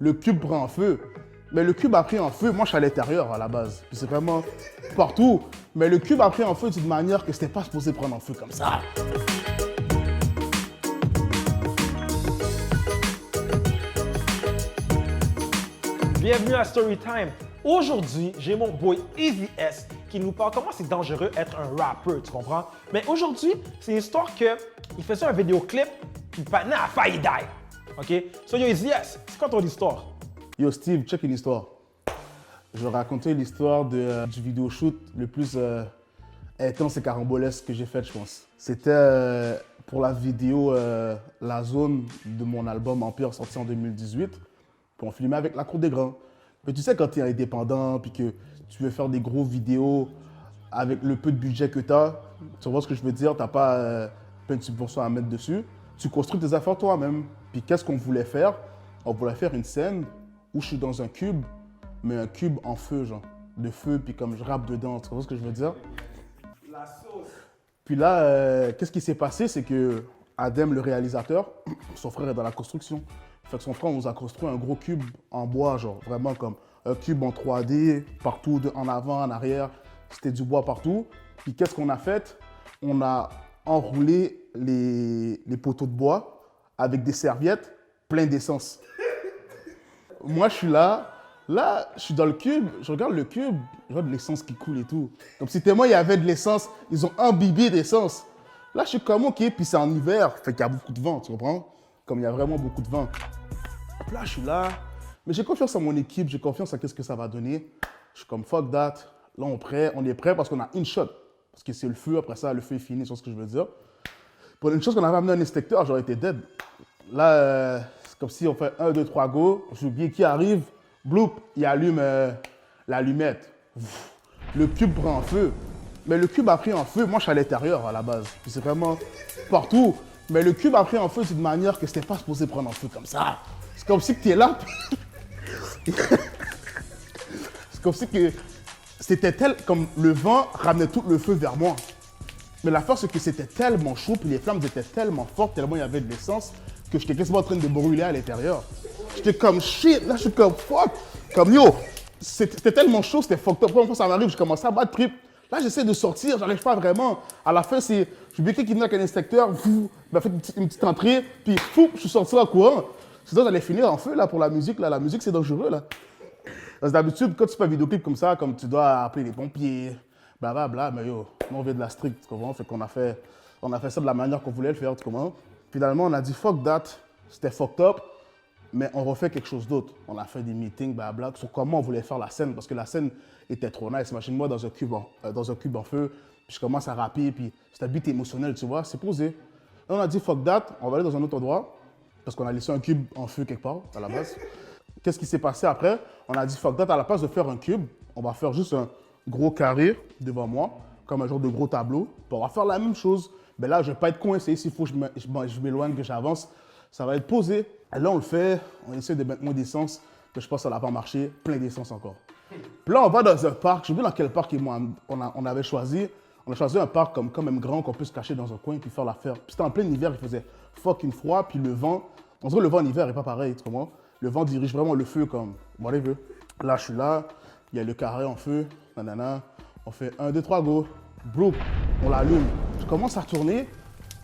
le cube prend en feu. Mais le cube a pris en feu, moi je suis à l'intérieur à la base. Puis c'est vraiment partout. Mais le cube a pris en feu d'une manière que c'était pas supposé prendre en feu comme ça. Bienvenue à Storytime. Aujourd'hui, j'ai mon boy Easy S qui nous parle comment c'est dangereux être un rappeur, tu comprends? Mais aujourd'hui, c'est une histoire qu'il faisait un vidéoclip, puis le partenaire a failli die. OK? So yo Easy S, c'est quoi ton histoire? Yo Steve, check une histoire. Je vais raconter l'histoire du vidéo-shoot le plus intense et carambolesque que j'ai fait, je pense. C'était pour la vidéo La Zone de mon album Empire sorti en 2018. Puis on filmait avec la Cour des Grands. Mais tu sais, quand tu es indépendant puis que tu veux faire des gros vidéos avec le peu de budget que tu as, tu vois ce que je veux dire, tu n'as pas plein de subventions à mettre dessus. Tu construis tes affaires toi-même. Puis qu'est-ce qu'on voulait faire? On voulait faire une scène où je suis dans un cube, mais un cube en feu, genre, de feu, puis comme je rappe dedans, tu vois ce que je veux dire? La sauce. Puis là, qu'est-ce qui s'est passé? C'est que Adem, le réalisateur, son frère est dans la construction. Fait que son frère nous a construit un gros cube en bois, genre vraiment comme un cube en 3D, partout, en avant, en arrière. C'était du bois partout. Puis qu'est-ce qu'on a fait? On a enroulé les poteaux de bois avec des serviettes pleines d'essence. Moi, je suis là, je suis dans le cube, je regarde le cube, je vois de l'essence qui coule et tout. Comme si tellement il y avait de l'essence, ils ont imbibé d'essence. Là, je suis comme, OK, puis c'est en hiver, fait qu'il y a beaucoup de vent, tu comprends? Comme il y a vraiment beaucoup de vent. Puis là, je suis là, mais j'ai confiance en mon équipe, j'ai confiance en qu'est-ce que ça va donner. Je suis comme, fuck that. Là, on est prêt parce qu'on a une shot. Parce que c'est le feu, après ça, le feu est fini, c'est ce que je veux dire. Pour une chose qu'on avait amené un inspecteur, j'aurais été dead. Là, c'est comme si on fait 1, 2, 3, go. Je oublié qui arrive, bloop, il allume l'allumette. Le cube prend en feu. Mais le cube a pris en feu, moi je suis à l'intérieur à la base. Puis c'est vraiment partout. Mais le cube a pris en feu d'une manière que c'était pas supposé prendre en feu comme ça. C'est comme si tu es là. C'est comme si que c'était comme le vent ramenait tout le feu vers moi. Mais l'affaire, c'est que c'était tellement chaud, puis les flammes étaient tellement fortes, tellement il y avait de l'essence, que j'étais quasiment en train de brûler à l'intérieur. J'étais comme shit, là je suis comme fuck. Comme yo, c'était tellement chaud, c'était fucked up. Première fois ça m'arrive, je commençais à battre trip. Là j'essaie de sortir, j'arrive pas vraiment. À la fin, c'est, je suis qui venait avec un inspecteur, il m'a fait une petite entrée, puis fou, je suis sorti en courant. Sinon j'allais finir en feu là pour la musique, là. La musique c'est dangereux là. Parce que d'habitude, quand tu fais un vidéoclip comme ça, comme tu dois appeler les pompiers, blablabla, mais yo, nous on vient de la street, tu comprends? Fait qu'on a fait ça de la manière qu'on voulait le faire, tu comprends? Finalement, on a dit fuck that, c'était fucked up, mais on refait quelque chose d'autre. On a fait des meetings, blablabla, sur comment on voulait faire la scène, parce que la scène était trop nice. Imagine-moi dans un cube en feu, puis je commence à rapper, puis c'est un beat émotionnel, tu vois, c'est posé. Là, on a dit fuck that, on va aller dans un autre endroit, parce qu'on a laissé un cube en feu quelque part, à la base. Qu'est-ce qui s'est passé après? On a dit fuck that, à la place de faire un cube, on va faire juste un gros carré devant moi, comme un genre de gros tableau. Puis on va faire la même chose. Mais là, je ne vais pas être coincé. S'il faut que je m'éloigne, que j'avance, ça va être posé. Et là, on le fait, on essaie de mettre moins d'essence, que je pense que ça n'a pas marché, plein d'essence encore. Puis là, on va dans un parc, je ne sais plus dans quel parc on avait choisi. On a choisi un parc comme quand même grand, qu'on peut se cacher dans un coin puis faire l'affaire. Puis c'était en plein hiver, il faisait fucking froid, puis le vent, on dirait que le vent en hiver n'est pas pareil, tu comprends? Le vent dirige vraiment le feu comme, whatever. Là, je suis là, il y a le carré en feu, nanana. On fait 1, 2, 3, go. Bro, on l'allume. Je commence à tourner,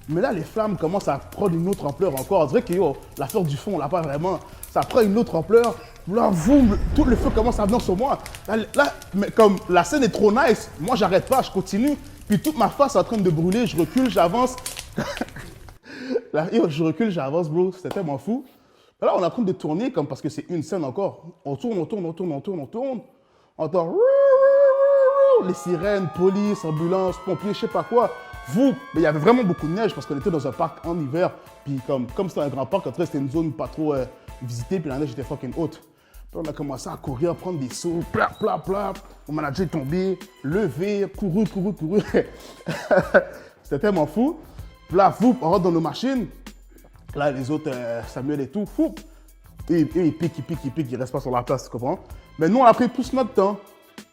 mais là, les flammes commencent à prendre une autre ampleur encore. On dirait que yo, l'affaire du fond, on l'a pas vraiment. Ça prend une autre ampleur. Là, boum, tout le feu commence à venir sur moi. Là, mais comme la scène est trop nice, moi, j'arrête pas, je continue. Puis toute ma face est en train de brûler, je recule, j'avance. Là, yo, je recule, j'avance, bro. C'était tellement fou. Là, on est en train de tourner comme parce que c'est une scène encore. On tourne. On entend les sirènes, police, ambulance, pompiers, je sais pas quoi. Mais il y avait vraiment beaucoup de neige parce qu'on était dans un parc en hiver. Puis comme c'était un grand parc, en fait, c'était une zone pas trop visitée, puis la neige était fucking haute. Puis on a commencé à courir, prendre des sauts, plap. Mon manager est tombé, levé, couru. C'était tellement fou. Puis là, on rentre dans nos machines. Là, les autres, Samuel et tout, fou. Et ils piquent, ils restent pas sur la place, tu comprends? Mais nous, on a pris plus notre temps.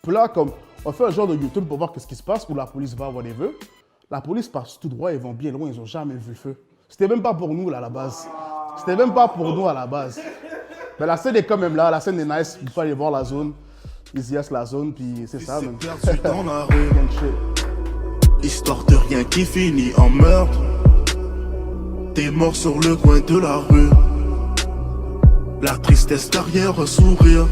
Puis là, comme, on fait un genre de YouTube pour voir qu'est-ce qui se passe, où la police va voir les vœux. La police passe tout droit, ils vont bien loin, ils n'ont jamais vu le feu. C'était même pas pour nous, là, à la base. C'était même pas pour nous, à la base. Mais la scène est quand même là, la scène est nice. Il faut aller voir la zone. Easy S la zone, puis c'est ça, même. Perdu dans la rue, Gang shit. histoire de rien qui finit en meurtre. T'es mort sur le coin de la rue, la tristesse derrière un sourire.